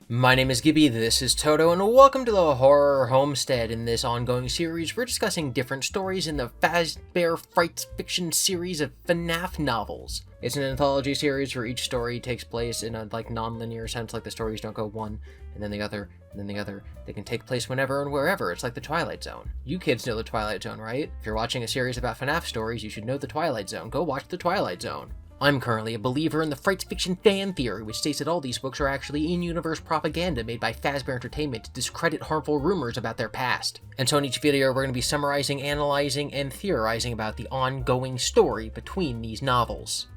My name is GiBi, this is Toto, and welcome to the Horror Homestead. In this ongoing series, we're discussing different stories in the Fazbear Frights fiction series of FNaF novels. It's an anthology series where each story takes place in a non-linear sense, like the stories don't go one, and then the other, and then the other. They can take place whenever and wherever. It's like the Twilight Zone. You kids know the Twilight Zone, right? If you're watching a series about FNaF stories, you should know the Twilight Zone. Go watch the Twilight Zone. I'm currently a believer in the Frights fiction fan theory, which states that all these books are actually in-universe propaganda made by Fazbear Entertainment to discredit harmful rumors about their past. And so in each video, we're going to be summarizing, analyzing, and theorizing about the ongoing story between these novels.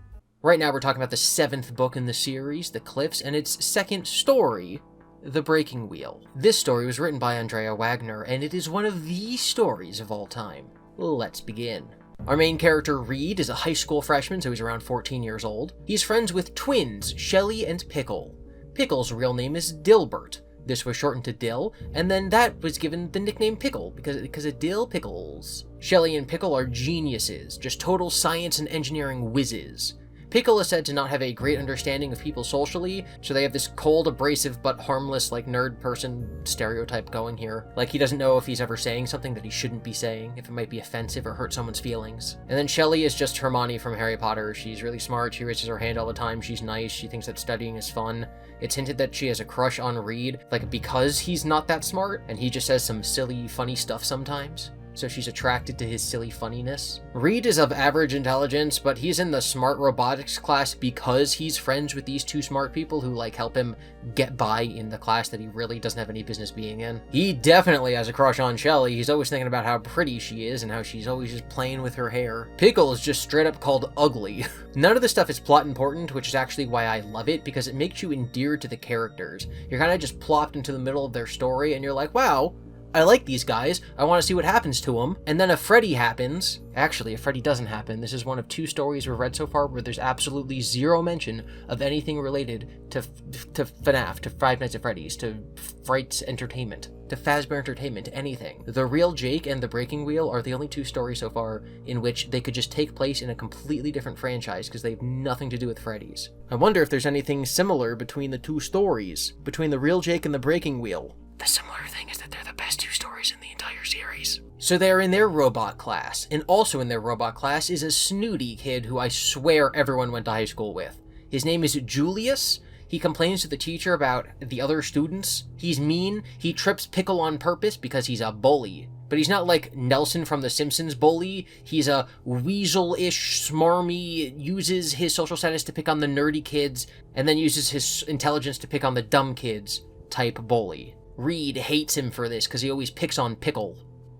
Right now, we're talking about the 7th book in the series, The Cliffs, and its second story, The Breaking Wheel. This story was written by Andrea Wagner, and it is one of the stories of all time. Let's begin. Our main character, Reed, is a high school freshman, so he's around 14 years old. He's friends with twins, Shelly and Pickle. Pickle's real name is Dilbert. This was shortened to Dill, and then that was given the nickname Pickle, because of Dill Pickles. Shelly and Pickle are geniuses, just total science and engineering whizzes. Pickle is said to not have a great understanding of people socially, so they have this cold, abrasive, but harmless, nerd person stereotype going here. He doesn't know if he's ever saying something that he shouldn't be saying, if it might be offensive or hurt someone's feelings. And then Shelly is just Hermione from Harry Potter. She's really smart, she raises her hand all the time, she's nice, she thinks that studying is fun. It's hinted that she has a crush on Reed, because he's not that smart, and he just says some silly, funny stuff sometimes. So she's attracted to his silly funniness. Reed is of average intelligence, but he's in the smart robotics class because he's friends with these two smart people who help him get by in the class that he really doesn't have any business being in. He definitely has a crush on Shelly. He's always thinking about how pretty she is and how she's always just playing with her hair. Pickle is just straight up called ugly. None of this stuff is plot important, which is actually why I love it, because it makes you endeared to the characters. You're kind of just plopped into the middle of their story and you're like, wow, I like these guys, I want to see what happens to them. And then a Freddy happens. Actually, a Freddy doesn't happen. This is one of 2 stories we've read so far where there's absolutely zero mention of anything related to FNaF, to Five Nights at Freddy's, to Frights Entertainment, to Fazbear Entertainment, anything. The Real Jake and The Breaking Wheel are the only 2 stories so far in which they could just take place in a completely different franchise because they have nothing to do with Freddy's. I wonder if there's anything similar between the 2 stories, between The Real Jake and The Breaking Wheel. The similar thing is that they're the best 2 stories in the entire series. So they're in their robot class, and also in their robot class is a snooty kid who I swear everyone went to high school with. His name is Julius. He complains to the teacher about the other students. He's mean. He trips Pickle on purpose because he's a bully. But he's not like Nelson from The Simpsons bully. He's a weasel-ish, smarmy, uses his social status to pick on the nerdy kids, and then uses his intelligence to pick on the dumb kids type bully. Reed hates him for this because he always picks on Pickle,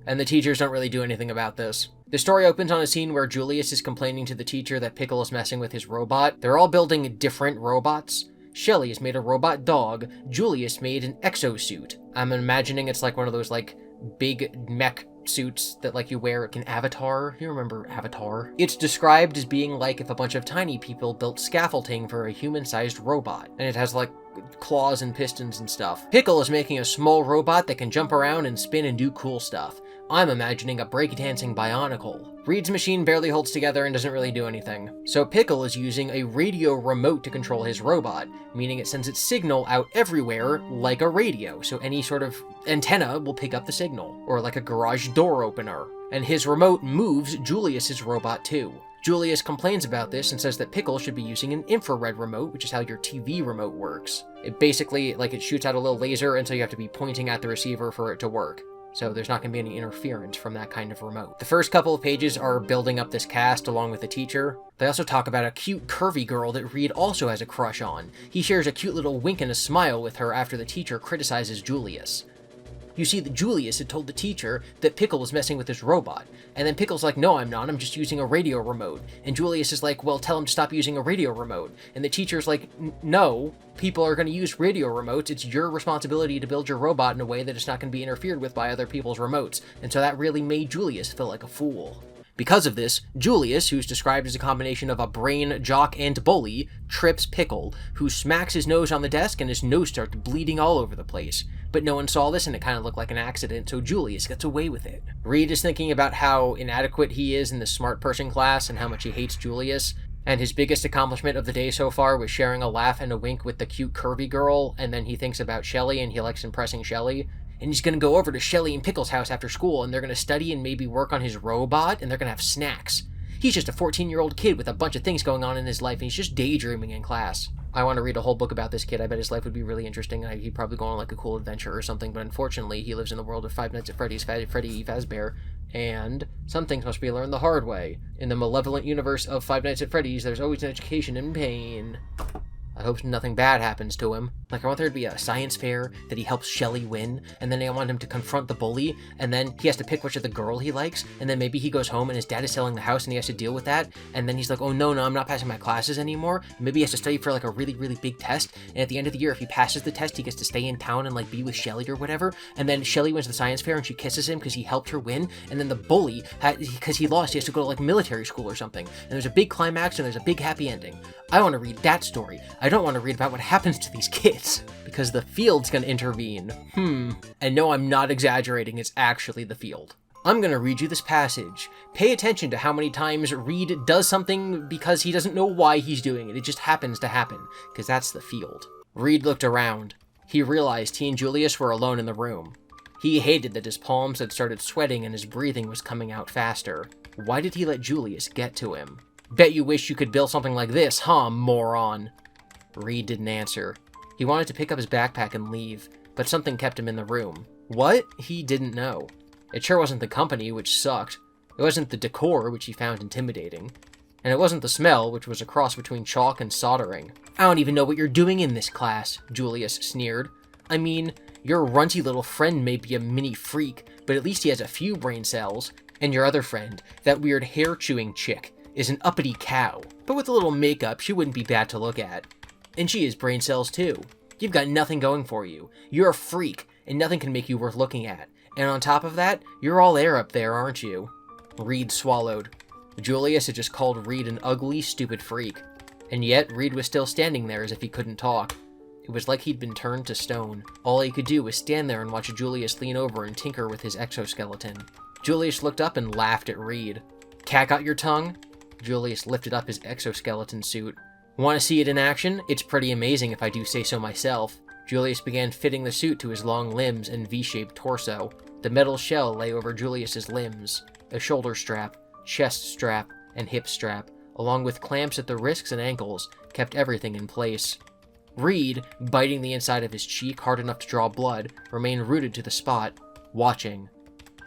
and the teachers don't really do anything about this. The story opens on a scene where Julius is complaining to the teacher that Pickle is messing with his robot. They're all building different robots. Shelly has made a robot dog. Julius made an exosuit. I'm imagining it's one of those big mech suits that you wear in Avatar. You remember Avatar? It's described as being if a bunch of tiny people built scaffolding for a human-sized robot, and it has claws and pistons and stuff. Pickle is making a small robot that can jump around and spin and do cool stuff. I'm imagining a breakdancing Bionicle. Reed's machine barely holds together and doesn't really do anything. So Pickle is using a radio remote to control his robot, meaning it sends its signal out everywhere like a radio, so any sort of antenna will pick up the signal, or like a garage door opener. And his remote moves Julius's robot too. Julius complains about this and says that Pickle should be using an infrared remote, which is how your TV remote works. It basically, it shoots out a little laser, and so you have to be pointing at the receiver for it to work. So there's not going to be any interference from that kind of remote. The first couple of pages are building up this cast along with the teacher. They also talk about a cute, curvy girl that Reed also has a crush on. He shares a cute little wink and a smile with her after the teacher criticizes Julius. You see that Julius had told the teacher that Pickle was messing with his robot, and then Pickle's like, no, I'm not, I'm just using a radio remote. And Julius is like, well, tell him to stop using a radio remote. And the teacher's like, no, people are going to use radio remotes. It's your responsibility to build your robot in a way that it's not going to be interfered with by other people's remotes. And so that really made Julius feel like a fool. Because of this, Julius, who's described as a combination of a brain, jock, and bully, trips Pickle, who smacks his nose on the desk and his nose starts bleeding all over the place. But no one saw this and it kind of looked like an accident, so Julius gets away with it. Reed is thinking about how inadequate he is in the smart person class and how much he hates Julius, And his biggest accomplishment of the day so far was sharing a laugh and a wink with the cute curvy girl, and then he thinks about Shelly and he likes impressing Shelly. And he's gonna go over to Shelly and Pickle's house after school, and they're gonna study and maybe work on his robot, and they're gonna have snacks. He's just a 14-year-old kid with a bunch of things going on in his life, and he's just daydreaming in class. I want to read a whole book about this kid. I bet his life would be really interesting, and he'd probably go on like a cool adventure or something, but unfortunately, he lives in the world of Five Nights at Freddy's, Freddy Fazbear, and some things must be learned the hard way. In the malevolent universe of Five Nights at Freddy's, there's always an education in pain. I hope nothing bad happens to him. Like, I want there to be a science fair that he helps Shelly win, and then I want him to confront the bully, and then he has to pick which of the girl he likes, and then maybe he goes home and his dad is selling the house and he has to deal with that, and then he's like, oh no, I'm not passing my classes anymore. Maybe he has to study for like a really, really big test, and at the end of the year, if he passes the test, he gets to stay in town and like be with Shelly or whatever, and then Shelly wins the science fair and she kisses him because he helped her win, and then the bully, because he lost, he has to go to like military school or something, and there's a big climax and there's a big happy ending. I want to read that story. I don't want to read about what happens to these kids, because the field's gonna intervene. And no, I'm not exaggerating, it's actually the field. I'm gonna read you this passage. Pay attention to how many times Reed does something because he doesn't know why he's doing it. It just happens to happen, because that's the field. Reed looked around. He realized he and Julius were alone in the room. He hated that his palms had started sweating and his breathing was coming out faster. Why did he let Julius get to him? Bet you wish you could build something like this, huh, moron? Reed didn't answer. He wanted to pick up his backpack and leave, but something kept him in the room. What? He didn't know. It sure wasn't the company, which sucked. It wasn't the decor, which he found intimidating. And it wasn't the smell, which was a cross between chalk and soldering. I don't even know what you're doing in this class, Julius sneered. I mean, your runty little friend may be a mini freak, but at least he has a few brain cells. And your other friend, that weird hair-chewing chick, is an uppity cow. But with a little makeup, she wouldn't be bad to look at. And she has brain cells too. You've got nothing going for you. You're a freak, and nothing can make you worth looking at. And on top of that, you're all air up there, aren't you? Reed swallowed. Julius had just called Reed an ugly, stupid freak. And yet, Reed was still standing there as if he couldn't talk. It was like he'd been turned to stone. All he could do was stand there and watch Julius lean over and tinker with his exoskeleton. Julius looked up and laughed at Reed. Cat got your tongue? Julius lifted up his exoskeleton suit. Want to see it in action? It's pretty amazing if I do say so myself. Julius began fitting the suit to his long limbs and V-shaped torso. The metal shell lay over Julius's limbs. A shoulder strap, chest strap, and hip strap, along with clamps at the wrists and ankles, kept everything in place. Reed, biting the inside of his cheek hard enough to draw blood, remained rooted to the spot, watching.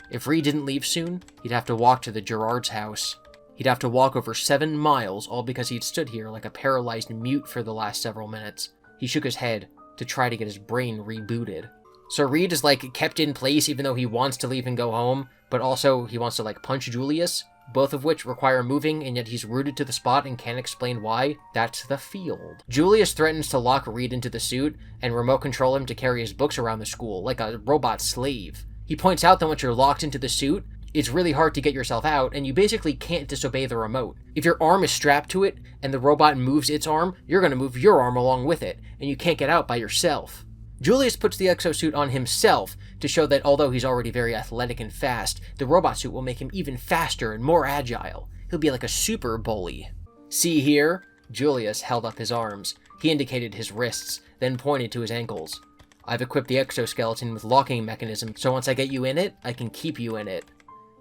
If Reed didn't leave soon, he'd have to walk to the Gerard's house. He'd have to walk over 7 miles, all because he'd stood here like a paralyzed mute for the last several minutes. He shook his head to try to get his brain rebooted. So Reed is like kept in place even though he wants to leave and go home, but also he wants to like punch Julius, both of which require moving, and yet he's rooted to the spot and can't explain why. That's the field. Julius threatens to lock Reed into the suit and remote control him to carry his books around the school like a robot slave. He points out that once you're locked into the suit, it's really hard to get yourself out, and you basically can't disobey the remote. If your arm is strapped to it, and the robot moves its arm, you're going to move your arm along with it, and you can't get out by yourself. Julius puts the exosuit on himself to show that although he's already very athletic and fast, the robot suit will make him even faster and more agile. He'll be like a super bully. See here? Julius held up his arms. He indicated his wrists, then pointed to his ankles. I've equipped the exoskeleton with locking mechanism, so once I get you in it, I can keep you in it.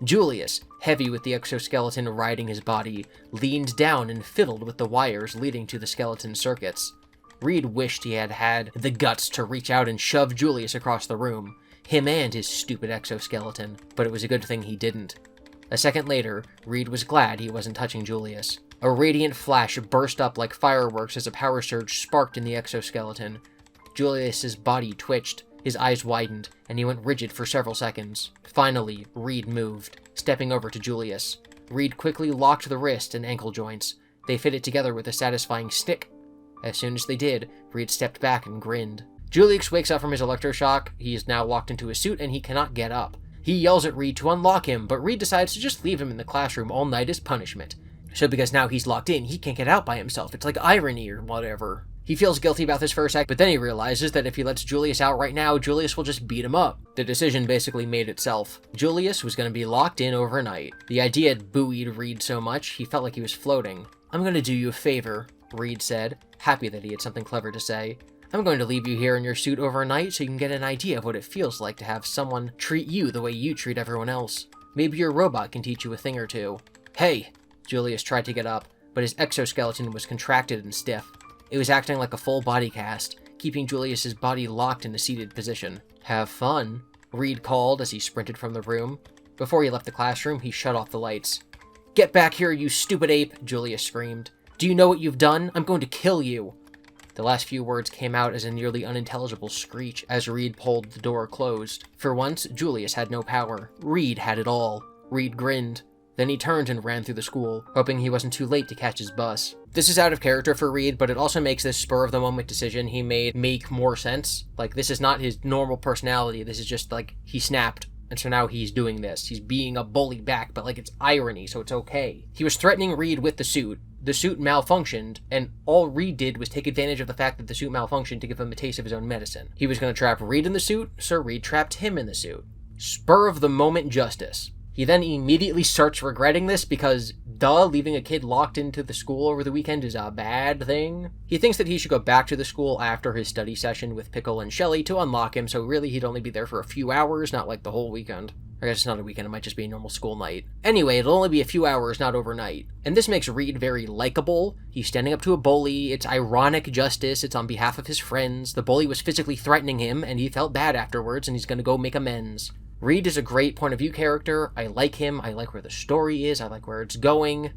Julius, heavy with the exoskeleton riding his body, leaned down and fiddled with the wires leading to the skeleton circuits. Reed wished he had had the guts to reach out and shove Julius across the room, him and his stupid exoskeleton, but it was a good thing he didn't. A second later, Reed was glad he wasn't touching Julius. A radiant flash burst up like fireworks as a power surge sparked in the exoskeleton. Julius's body twitched, his eyes widened, and he went rigid for several seconds. Finally, Reed moved, stepping over to Julius. Reed quickly locked the wrist and ankle joints. They fitted together with a satisfying stick. As soon as they did, Reed stepped back and grinned. Julius wakes up from his electroshock. He is now locked into his suit and he cannot get up. He yells at Reed to unlock him, but Reed decides to just leave him in the classroom all night as punishment. So because now he's locked in, he can't get out by himself. It's like irony or whatever. He feels guilty about this for a sec, but then he realizes that if he lets Julius out right now, Julius will just beat him up. The decision basically made itself. Julius was going to be locked in overnight. The idea had buoyed Reed so much, he felt like he was floating. "I'm going to do you a favor," Reed said, happy that he had something clever to say. "I'm going to leave you here in your suit overnight so you can get an idea of what it feels like to have someone treat you the way you treat everyone else. Maybe your robot can teach you a thing or two." "Hey!" Julius tried to get up, but his exoskeleton was contracted and stiff. It was acting like a full body cast, keeping Julius's body locked in a seated position. "Have fun," Reed called as he sprinted from the room. Before he left the classroom, he shut off the lights. "Get back here, you stupid ape!" Julius screamed. "Do you know what you've done? I'm going to kill you!" The last few words came out as a nearly unintelligible screech as Reed pulled the door closed. For once, Julius had no power. Reed had it all. Reed grinned. Then he turned and ran through the school, hoping he wasn't too late to catch his bus. This is out of character for Reed, but it also makes this spur-of-the-moment decision he made make more sense. Like, this is not his normal personality. This is just, like, he snapped, and so now he's doing this. He's being a bully back, but, like, it's irony, so it's okay. He was threatening Reed with the suit. The suit malfunctioned, and all Reed did was take advantage of the fact that the suit malfunctioned to give him a taste of his own medicine. He was going to trap Reed in the suit, so Reed trapped him in the suit. Spur-of-the-moment justice. He then immediately starts regretting this because, duh, leaving a kid locked into the school over the weekend is a bad thing. He thinks that he should go back to the school after his study session with Pickle and Shelly to unlock him, so really he'd only be there for a few hours, not like the whole weekend. I guess it's not a weekend, it might just be a normal school night. Anyway, it'll only be a few hours, not overnight. And this makes Reed very likable. He's standing up to a bully, it's ironic justice, it's on behalf of his friends. The bully was physically threatening him, and he felt bad afterwards, and he's gonna go make amends. Reed is a great point of view character. I like him, I like where the story is, I like where it's going.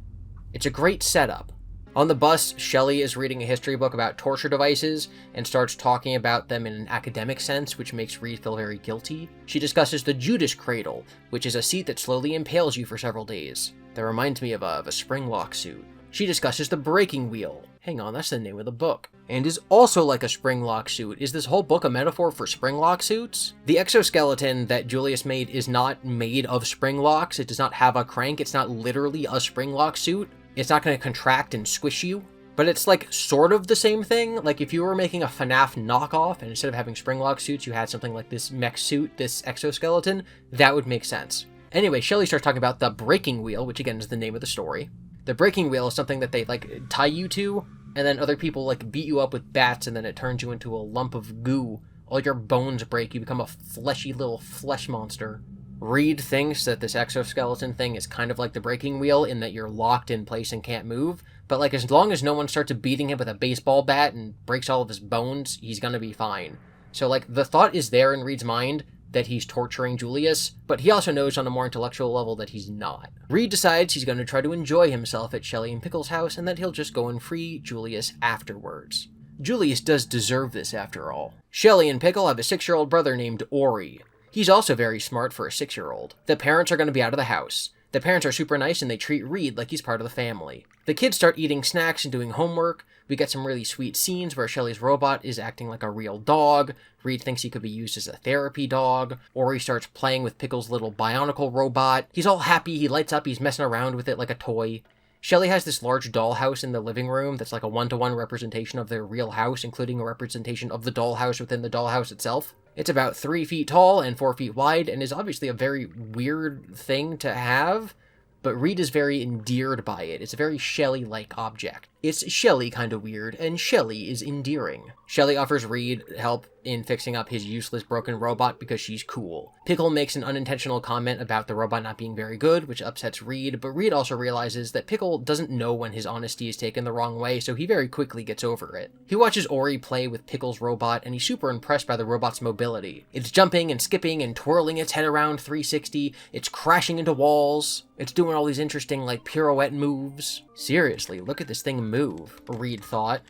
It's a great setup. On the bus, Shelly is reading a history book about torture devices and starts talking about them in an academic sense, which makes Reed feel very guilty. She discusses the Judas Cradle, which is a seat that slowly impales you for several days. That reminds me of a spring lock suit. She discusses the Breaking Wheel. Hang on, that's the name of the book. And is also like a spring lock suit. Is this whole book a metaphor for spring lock suits? The exoskeleton that Julius made is not made of spring locks. It does not have a crank. It's not literally a spring lock suit. It's not going to contract and squish you. But it's like sort of the same thing. Like if you were making a FNaF knockoff and instead of having spring lock suits, you had something like this mech suit, this exoskeleton, that would make sense. Anyway, Shelly starts talking about the Breaking Wheel, which again is the name of the story. The Breaking Wheel is something that they like tie you to, and then other people like beat you up with bats, and then it turns you into a lump of goo. All your bones break, you become a fleshy little flesh monster. Reed thinks that this exoskeleton thing is kind of like the Breaking Wheel in that you're locked in place and can't move, but like as long as no one starts beating him with a baseball bat and breaks all of his bones, he's gonna be fine. So like the thought is there in Reed's mind that he's torturing Julius, but he also knows on a more intellectual level that he's not. Reed decides he's going to try to enjoy himself at Shelly and Pickle's house and that he'll just go and free Julius afterwards. Julius does deserve this after all. Shelly and Pickle have a 6-year-old brother named Ori. He's also very smart for a 6-year-old. The parents are going to be out of the house. The parents are super nice and they treat Reed like he's part of the family. The kids start eating snacks and doing homework. We get some really sweet scenes where Shelly's robot is acting like a real dog. Reed thinks he could be used as a therapy dog. Ori starts playing with Pickle's little bionicle robot. He's all happy, he lights up, he's messing around with it like a toy. Shelly has this large dollhouse in the living room that's like a 1-to-1 representation of their real house, including a representation of the dollhouse within the dollhouse itself. It's about 3 feet tall and 4 feet wide, and is obviously a very weird thing to have, but Reed is very endeared by it. It's a very Shelly-like object. It's Shelly kind of weird, and Shelly is endearing. Shelly offers Reed help in fixing up his useless broken robot because she's cool. Pickle makes an unintentional comment about the robot not being very good, which upsets Reed, but Reed also realizes that Pickle doesn't know when his honesty is taken the wrong way, so he very quickly gets over it. He watches Ori play with Pickle's robot, and he's super impressed by the robot's mobility. It's jumping and skipping and twirling its head around 360, it's crashing into walls, it's doing all these interesting, like, pirouette moves. Seriously, look at this thing move, Reed thought.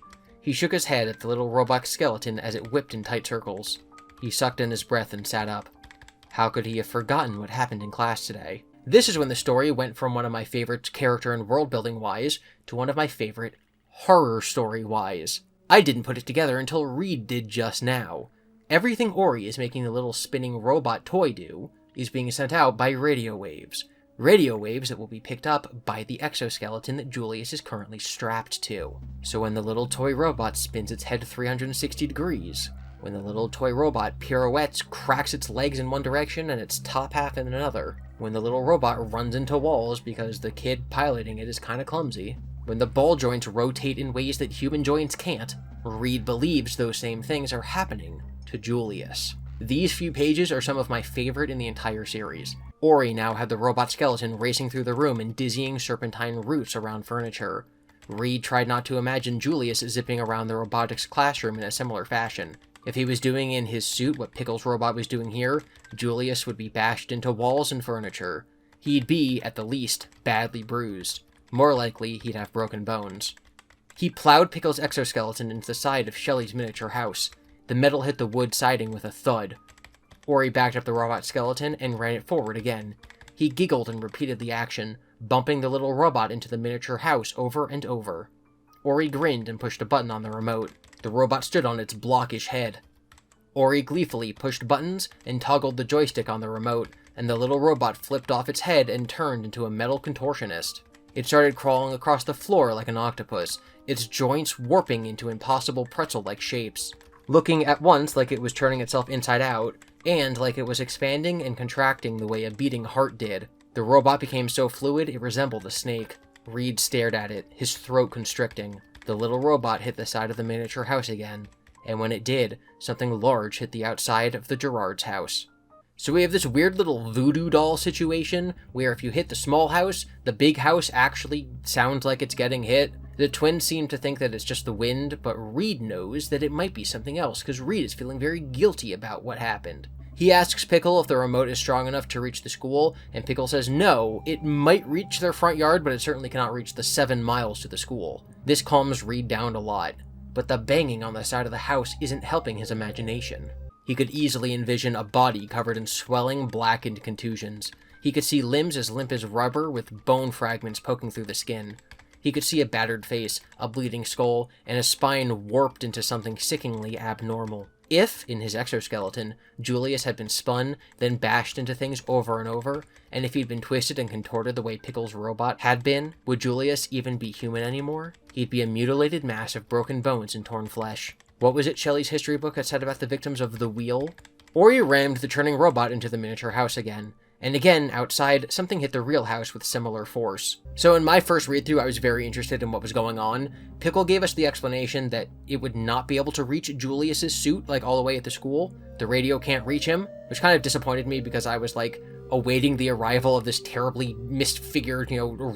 He shook his head at the little robot skeleton as it whipped in tight circles. He sucked in his breath and sat up. How could he have forgotten what happened in class today? This is when the story went from one of my favorite character and world-building wise to one of my favorite horror story wise. I didn't put it together until Reed did just now. Everything Ori is making the little spinning robot toy do is being sent out by radio waves. Radio waves that will be picked up by the exoskeleton that Julius is currently strapped to. So when the little toy robot spins its head 360 degrees, when the little toy robot pirouettes, cracks its legs in one direction and its top half in another, when the little robot runs into walls because the kid piloting it is kind of clumsy, When the ball joints rotate in ways that human joints can't, Reed believes those same things are happening to Julius. These few pages are some of my favorite in the entire series. Ori now had the robot skeleton racing through the room in dizzying serpentine routes around furniture. Reed tried not to imagine Julius zipping around the robotics classroom in a similar fashion. If he was doing in his suit what Pickles' robot was doing here, Julius would be bashed into walls and furniture. He'd be, at the least, badly bruised. More likely, he'd have broken bones. He plowed Pickles' exoskeleton into the side of Shelly's miniature house. The metal hit the wood siding with a thud. Ori backed up the robot skeleton and ran it forward again. He giggled and repeated the action, bumping the little robot into the miniature house over and over. Ori grinned and pushed a button on the remote. The robot stood on its blockish head. Ori gleefully pushed buttons and toggled the joystick on the remote, and the little robot flipped off its head and turned into a metal contortionist. It started crawling across the floor like an octopus, its joints warping into impossible pretzel-like shapes, looking at once like it was turning itself inside out, and like it was expanding and contracting the way a beating heart did. The robot became so fluid it resembled a snake. Reed stared at it, his throat constricting. The little robot hit the side of the miniature house again, and when it did, something large hit the outside of the Gerard's house. So we have this weird little voodoo doll situation, where if you hit the small house, the big house actually sounds like it's getting hit. The twins seem to think that it's just the wind, but Reed knows that it might be something else, because Reed is feeling very guilty about what happened. He asks Pickle if the remote is strong enough to reach the school, and Pickle says no, it might reach their front yard, but it certainly cannot reach the 7 miles to the school. This calms Reed down a lot, but the banging on the side of the house isn't helping his imagination. He could easily envision a body covered in swelling, blackened contusions. He could see limbs as limp as rubber with bone fragments poking through the skin. He could see a battered face, a bleeding skull, and a spine warped into something sickeningly abnormal. If, in his exoskeleton, Julius had been spun, then bashed into things over and over, and if he'd been twisted and contorted the way Pickles' robot had been, would Julius even be human anymore? He'd be a mutilated mass of broken bones and torn flesh. What was it Shelley's history book had said about the victims of the wheel? Ori rammed the turning robot into the miniature house again. And again, outside, something hit the real house with similar force. So in my first read-through, I was very interested in what was going on. Pickle gave us the explanation that it would not be able to reach Julius's suit, like, all the way at the school. The radio can't reach him, which kind of disappointed me because I was, like, awaiting the arrival of this terribly misfigured,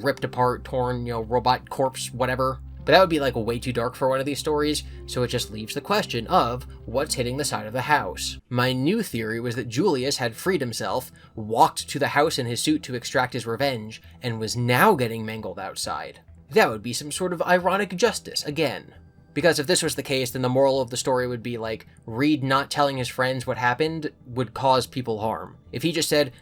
ripped apart, torn, robot corpse, whatever. But that would be, like, way too dark for one of these stories, so it just leaves the question of what's hitting the side of the house. My new theory was that Julius had freed himself, walked to the house in his suit to extract his revenge, and was now getting mangled outside. That would be some sort of ironic justice, again. Because if this was the case, then the moral of the story would be, like, Reed not telling his friends what happened would cause people harm. If he just said,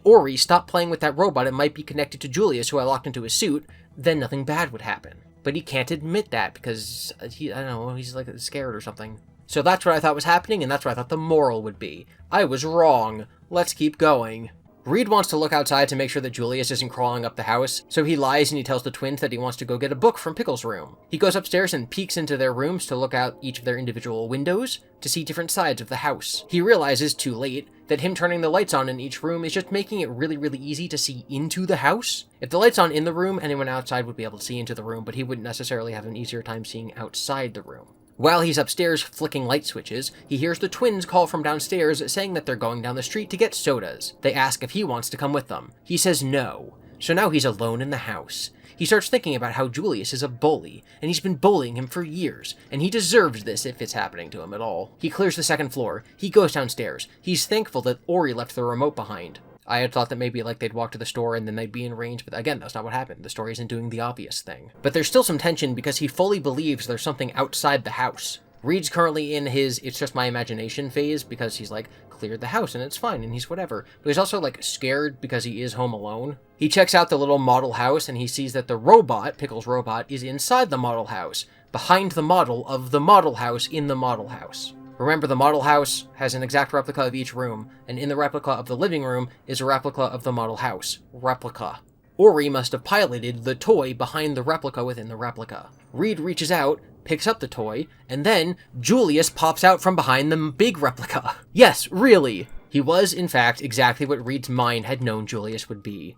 Ori, stop playing with that robot, it might be connected to Julius, who I locked into his suit, then nothing bad would happen. But he can't admit that because, he's like scared or something. So that's what I thought was happening, and that's what I thought the moral would be. I was wrong. Let's keep going. Reed wants to look outside to make sure that Julius isn't crawling up the house, so he lies and he tells the twins that he wants to go get a book from Pickle's room. He goes upstairs and peeks into their rooms to look out each of their individual windows to see different sides of the house. He realizes, too late, that him turning the lights on in each room is just making it really, really easy to see into the house. If the light's on in the room, anyone outside would be able to see into the room, but he wouldn't necessarily have an easier time seeing outside the room. While he's upstairs flicking light switches, he hears the twins call from downstairs saying that they're going down the street to get sodas. They ask if he wants to come with them. He says no. So now he's alone in the house. He starts thinking about how Julius is a bully, and he's been bullying him for years, and he deserves this if it's happening to him at all. He clears the second floor. He goes downstairs. He's thankful that Ori left the remote behind. I had thought that maybe, they'd walk to the store and then they'd be in range, but again, that's not what happened. The story isn't doing the obvious thing. But there's still some tension because he fully believes there's something outside the house. Reed's currently in his it's just my imagination phase because he's, cleared the house and it's fine and he's whatever. But he's also, scared because he is home alone. He checks out the little model house and he sees that the robot, Pickle's robot, is inside the model house, behind the model of the model house in the model house. Remember, the model house has an exact replica of each room, and in the replica of the living room is a replica of the model house. Replica. Ori must have piloted the toy behind the replica within the replica. Reed reaches out, picks up the toy, and then Julius pops out from behind the big replica. Yes, really! He was, in fact, exactly what Reed's mind had known Julius would be.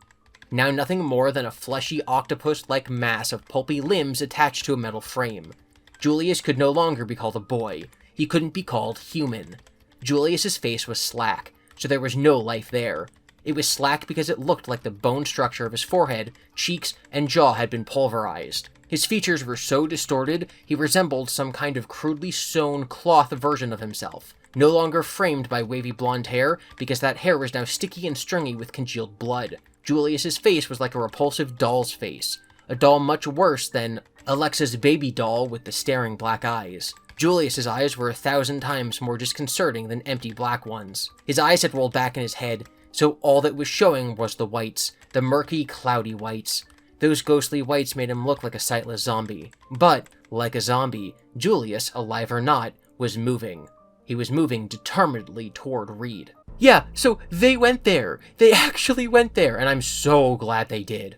now nothing more than a fleshy octopus-like mass of pulpy limbs attached to a metal frame. Julius could no longer be called a boy. He couldn't be called human. Julius's face was slack, so there was no life there. It was slack because it looked like the bone structure of his forehead, cheeks, and jaw had been pulverized. His features were so distorted, he resembled some kind of crudely sewn cloth version of himself, no longer framed by wavy blonde hair, because that hair was now sticky and stringy with congealed blood. Julius's face was like a repulsive doll's face, a doll much worse than Alexa's baby doll with the staring black eyes. Julius's eyes were 1,000 times more disconcerting than empty black ones. His eyes had rolled back in his head, so all that was showing was the whites, the murky, cloudy whites. Those ghostly whites made him look like a sightless zombie. But, like a zombie, Julius, alive or not, was moving. He was moving determinedly toward Reed. Yeah, so they went there. They actually went there, and I'm so glad they did.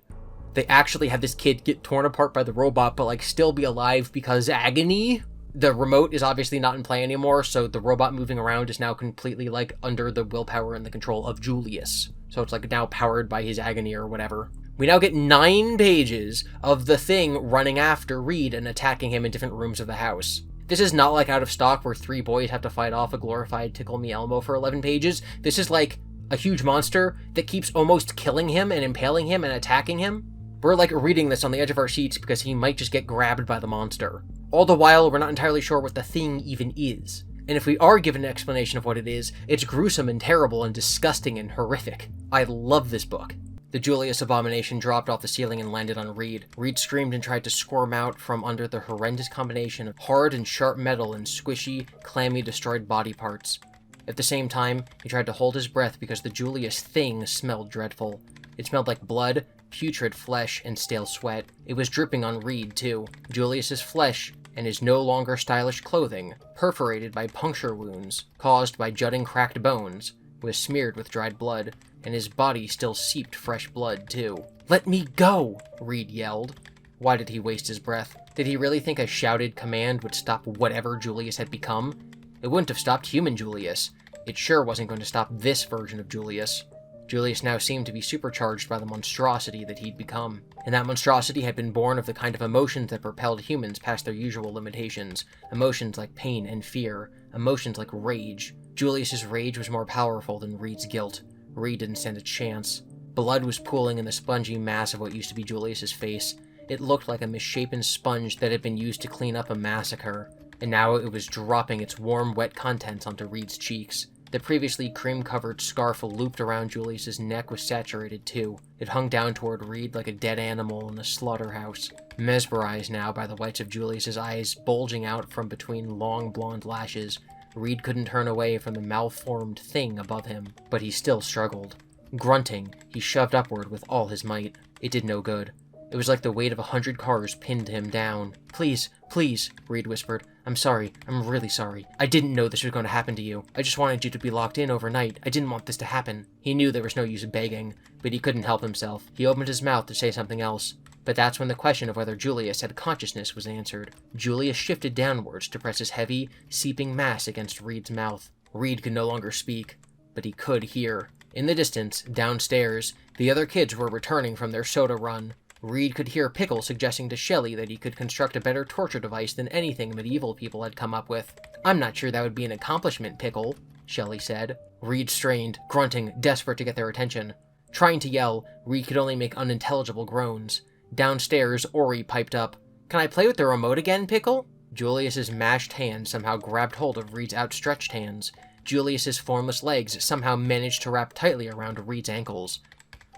They actually had this kid get torn apart by the robot, but, like, still be alive because agony? The remote is obviously not in play anymore, so the robot moving around is now completely, like, under the willpower and the control of Julius. So it's, like, now powered by his agony or whatever. We now get 9 pages of the Thing running after Reed and attacking him in different rooms of the house. This is not like Out of Stock, where 3 boys have to fight off a glorified Tickle Me Elmo for 11 pages. This is like a huge monster that keeps almost killing him and impaling him and attacking him. We're, like, reading this on the edge of our seats because he might just get grabbed by the monster. All the while, we're not entirely sure what the Thing even is. And if we are given an explanation of what it is, it's gruesome and terrible and disgusting and horrific. I love this book. The Julius abomination dropped off the ceiling and landed on Reed. Reed screamed and tried to squirm out from under the horrendous combination of hard and sharp metal and squishy, clammy, destroyed body parts. At the same time, he tried to hold his breath because the Julius Thing smelled dreadful. It smelled like blood, putrid flesh, and stale sweat. It was dripping on Reed, too. Julius's flesh and his no longer stylish clothing, perforated by puncture wounds caused by jutting cracked bones, was smeared with dried blood, and his body still seeped fresh blood, too. "Let me go!" Reed yelled. Why did he waste his breath? Did he really think a shouted command would stop whatever Julius had become? It wouldn't have stopped human Julius. It sure wasn't going to stop this version of Julius. Julius now seemed to be supercharged by the monstrosity that he'd become. And that monstrosity had been born of the kind of emotions that propelled humans past their usual limitations. Emotions like pain and fear. Emotions like rage. Julius's rage was more powerful than Reed's guilt. Reed didn't stand a chance. Blood was pooling in the spongy mass of what used to be Julius's face. It looked like a misshapen sponge that had been used to clean up a massacre. And now it was dropping its warm, wet contents onto Reed's cheeks. The previously cream-covered scarf looped around Julius's neck was saturated too. It hung down toward Reed like a dead animal in a slaughterhouse. Mesmerized now by the whites of Julius's eyes bulging out from between long blonde lashes, Reed couldn't turn away from the malformed thing above him, but he still struggled. Grunting, he shoved upward with all his might. It did no good. It was like the weight of 100 cars pinned him down. "Please, please," Reed whispered. "I'm sorry. I'm really sorry. I didn't know this was going to happen to you. I just wanted you to be locked in overnight. I didn't want this to happen." He knew there was no use begging, but he couldn't help himself. He opened his mouth to say something else, but that's when the question of whether Julius had consciousness was answered. Julius shifted downwards to press his heavy, seeping mass against Reed's mouth. Reed could no longer speak, but he could hear. In the distance, downstairs, the other kids were returning from their soda run. Reed could hear Pickle suggesting to Shelley that he could construct a better torture device than anything medieval people had come up with. "I'm not sure that would be an accomplishment, Pickle," Shelley said. Reed strained, grunting, desperate to get their attention. Trying to yell, Reed could only make unintelligible groans. Downstairs, Ori piped up, "Can I play with the remote again, Pickle?" Julius's mashed hand somehow grabbed hold of Reed's outstretched hands. Julius's formless legs somehow managed to wrap tightly around Reed's ankles.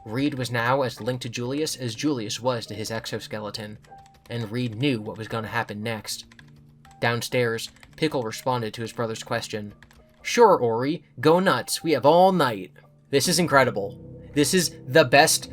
Reed was now as linked to Julius as Julius was to his exoskeleton, and Reed knew what was going to happen next. Downstairs, Pickle responded to his brother's question. "Sure, Ori, go nuts, we have all night." This is incredible. This is the best,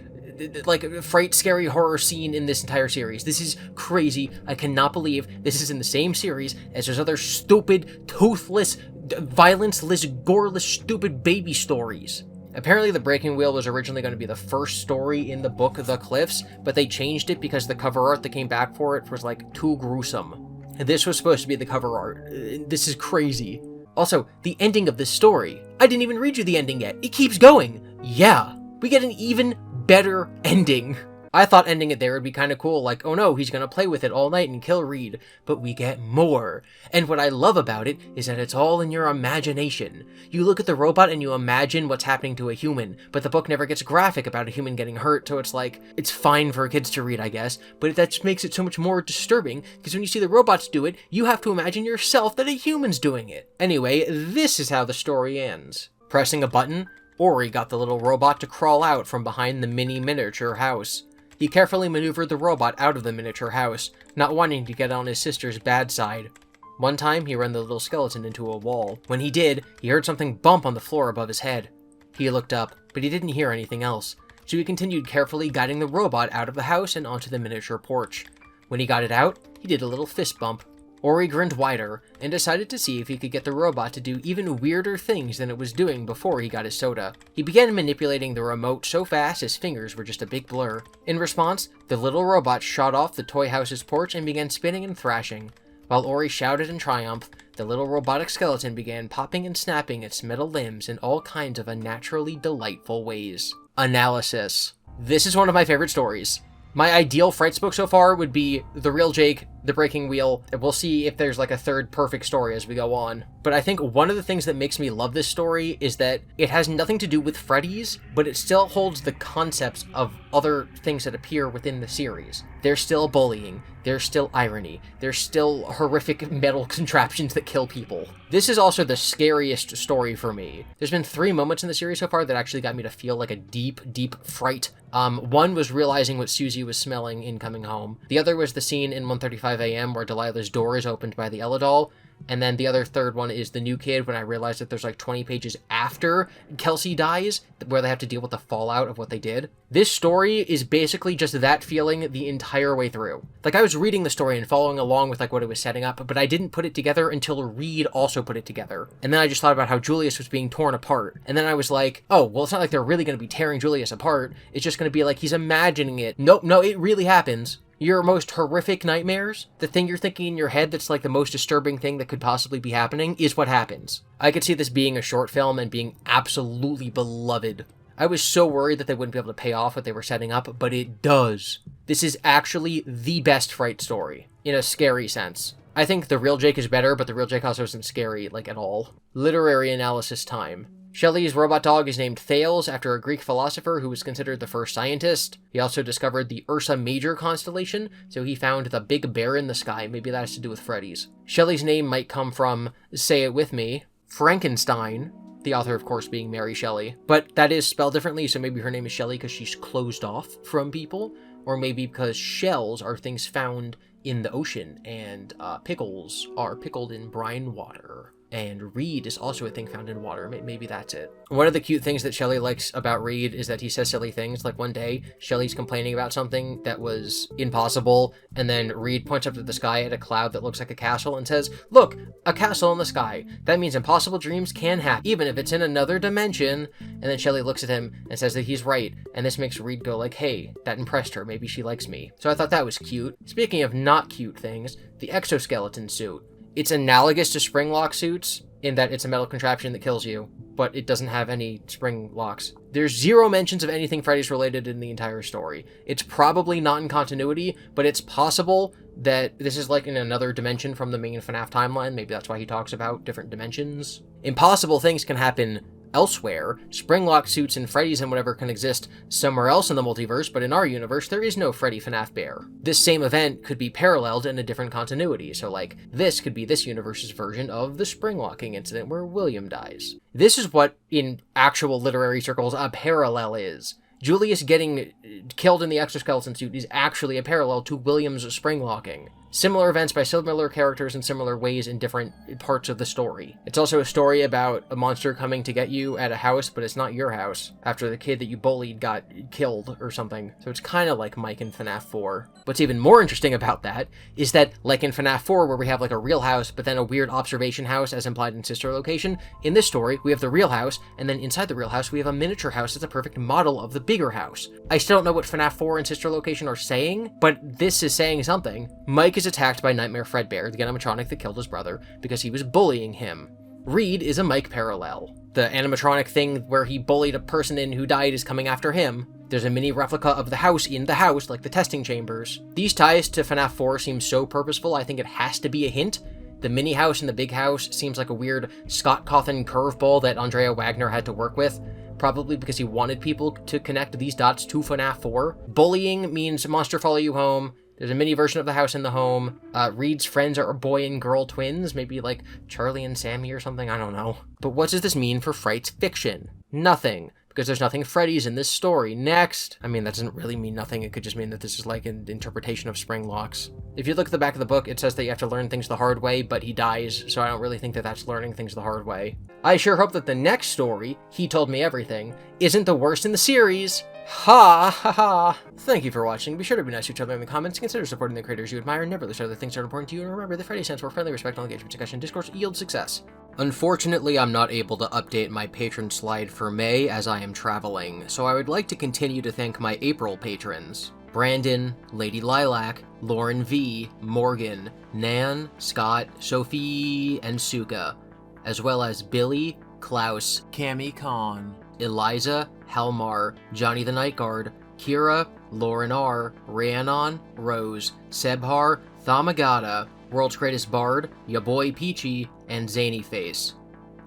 like, fright scary horror scene in this entire series. This is crazy. I cannot believe this is in the same series as those other stupid, toothless, violence-less, goreless, stupid baby stories. Apparently the Breaking Wheel was originally going to be the first story in the book The Cliffs, but they changed it because the cover art that came back for it was, like, too gruesome. This was supposed to be the cover art. This is crazy. Also, the ending of this story. I didn't even read you the ending yet. It keeps going. Yeah. We get an even better ending. I thought ending it there would be kind of cool, like, oh no, he's gonna play with it all night and kill Reed, but we get more. And what I love about it is that it's all in your imagination. You look at the robot and you imagine what's happening to a human, but the book never gets graphic about a human getting hurt, so it's like, it's fine for kids to read, I guess, but that just makes it so much more disturbing, because when you see the robots do it, you have to imagine yourself that a human's doing it. Anyway, this is how the story ends. Pressing a button, Ori got the little robot to crawl out from behind the miniature house. He carefully maneuvered the robot out of the miniature house, not wanting to get on his sister's bad side. One time, he ran the little skeleton into a wall. When he did, he heard something bump on the floor above his head. He looked up, but he didn't hear anything else, so he continued carefully guiding the robot out of the house and onto the miniature porch. When he got it out, he did a little fist bump. Ori grinned wider, and decided to see if he could get the robot to do even weirder things than it was doing before he got his soda. He began manipulating the remote so fast his fingers were just a big blur. In response, the little robot shot off the toy house's porch and began spinning and thrashing. While Ori shouted in triumph, the little robotic skeleton began popping and snapping its metal limbs in all kinds of unnaturally delightful ways. Analysis. This is one of my favorite stories. My ideal Frights book so far would be The Real Jake, The Breaking Wheel. We'll see if there's like a third perfect story as we go on. But I think one of the things that makes me love this story is that it has nothing to do with Freddy's, but it still holds the concepts of other things that appear within the series. There's still bullying, there's still irony, there's still horrific metal contraptions that kill people. This is also the scariest story for me. There's been 3 moments in the series so far that actually got me to feel like a deep, deep fright. One was realizing what Susie was smelling in coming home. The other was the scene in 1:35 a.m. where Delilah's door is opened by the Ella doll. And then the other third one is the new kid, when I realized that there's like 20 pages after Kelsey dies, where they have to deal with the fallout of what they did. This story is basically just that feeling the entire way through. Like, I was reading the story and following along with like what it was setting up, but I didn't put it together until Reed also put it together. And then I just thought about how Julius was being torn apart. And then I was like, oh, well, it's not like they're really going to be tearing Julius apart. It's just going to be like he's imagining it. Nope, no, it really happens. Your most horrific nightmares, the thing you're thinking in your head that's like the most disturbing thing that could possibly be happening, is what happens. I could see this being a short film and being absolutely beloved. I was so worried that they wouldn't be able to pay off what they were setting up, but it does. This is actually the best Fright story, in a scary sense. I think The Real Jake is better, but The Real Jake also isn't scary, like, at all. Literary analysis time. Shelley's robot dog is named Thales after a Greek philosopher who was considered the first scientist. He also discovered the Ursa Major constellation, so he found the big bear in the sky. Maybe that has to do with Freddy's. Shelley's name might come from, say it with me, Frankenstein. The author, of course, being Mary Shelley. But that is spelled differently, so maybe her name is Shelley because she's closed off from people. Or maybe because shells are things found in the ocean, and pickles are pickled in brine water. And Reed is also a thing found in water. Maybe that's it. One of the cute things that Shelley likes about Reed is that he says silly things. Like one day, Shelley's complaining about something that was impossible, and then Reed points up to the sky at a cloud that looks like a castle and says, "Look, a castle in the sky. That means impossible dreams can happen, even if it's in another dimension." And then Shelley looks at him and says that he's right, and this makes Reed go like, hey, that impressed her. Maybe she likes me. So I thought that was cute. Speaking of not cute things, the exoskeleton suit. It's analogous to spring lock suits in that it's a metal contraption that kills you, but it doesn't have any spring locks. There's 0 mentions of anything Freddy's related in the entire story. It's probably not in continuity, but it's possible that this is like in another dimension from the main FNaF timeline. Maybe that's why he talks about different dimensions. Impossible things can happen elsewhere. Spring lock suits and Freddy's and whatever can exist somewhere else in the multiverse, but in our universe, there is no Freddy FNAF bear. This same event could be paralleled in a different continuity, so like, this could be this universe's version of the spring locking incident where William dies. This is what, in actual literary circles, a parallel is. Julius getting killed in the exoskeleton suit is actually a parallel to William's spring locking. Similar events by similar characters in similar ways in different parts of the story. It's also a story about a monster coming to get you at a house, but it's not your house, after the kid that you bullied got killed or something. So it's kind of like Mike in FNAF 4. What's even more interesting about that is that, like in FNAF 4, where we have like a real house, but then a weird observation house as implied in Sister Location, in this story, we have the real house, and then inside the real house, we have a miniature house that's a perfect model of the bigger house. I still don't know what FNAF 4 and Sister Location are saying, but this is saying something. Mike is attacked by Nightmare Fredbear, the animatronic that killed his brother, because he was bullying him. Reed is a Mike parallel. The animatronic thing where he bullied a person in who died is coming after him. There's a mini replica of the house in the house, like the testing chambers. These ties to FNAF 4 seem so purposeful, I think it has to be a hint. The mini house and the big house seems like a weird Scott Cawthon curveball that Andrea Wagner had to work with, probably because he wanted people to connect these dots to FNAF 4. Bullying means monster follow you home. There's a mini version of the house in the home. Reed's friends are boy and girl twins, maybe like Charlie and Sammy or something, I don't know. But what does this mean for Frights fiction? Nothing, because there's nothing Freddy's in this story. Next! I mean, that doesn't really mean nothing, it could just mean that this is like an interpretation of spring locks. If you look at the back of the book, it says that you have to learn things the hard way, but he dies, so I don't really think that that's learning things the hard way. I sure hope that the next story, He Told Me Everything, isn't the worst in the series. Ha ha ha. Thank you for watching. Be sure to be nice to each other in the comments. Consider supporting the creators you admire. Never lose sight of the things that are important to you. And remember, the Freddy stands for friendly, respectful engagement, discussion, discourse, yield success. Unfortunately, I'm not able to update my patron slide for May as I am traveling, so I would like to continue to thank my April patrons. Brandon, Lady Lilac, Lauren V, Morgan, Nan, Scott, Sophie, and Suka, as well as Billy, Klaus, Cami Khan, Eliza, Halmar, Johnny the Night Guard, Kira, Lauren R, Rhiannon, Rose, Sebhar, Thamagata, World's Greatest Bard, Ya Boy Peachy, and Zany Face,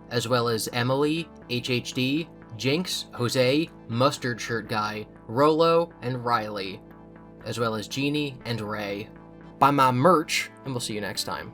as well as Emily, HHD, Jinx, Jose, Mustard Shirt Guy, Rolo, and Riley, as well as Jeannie and Ray. Buy my merch, and we'll see you next time.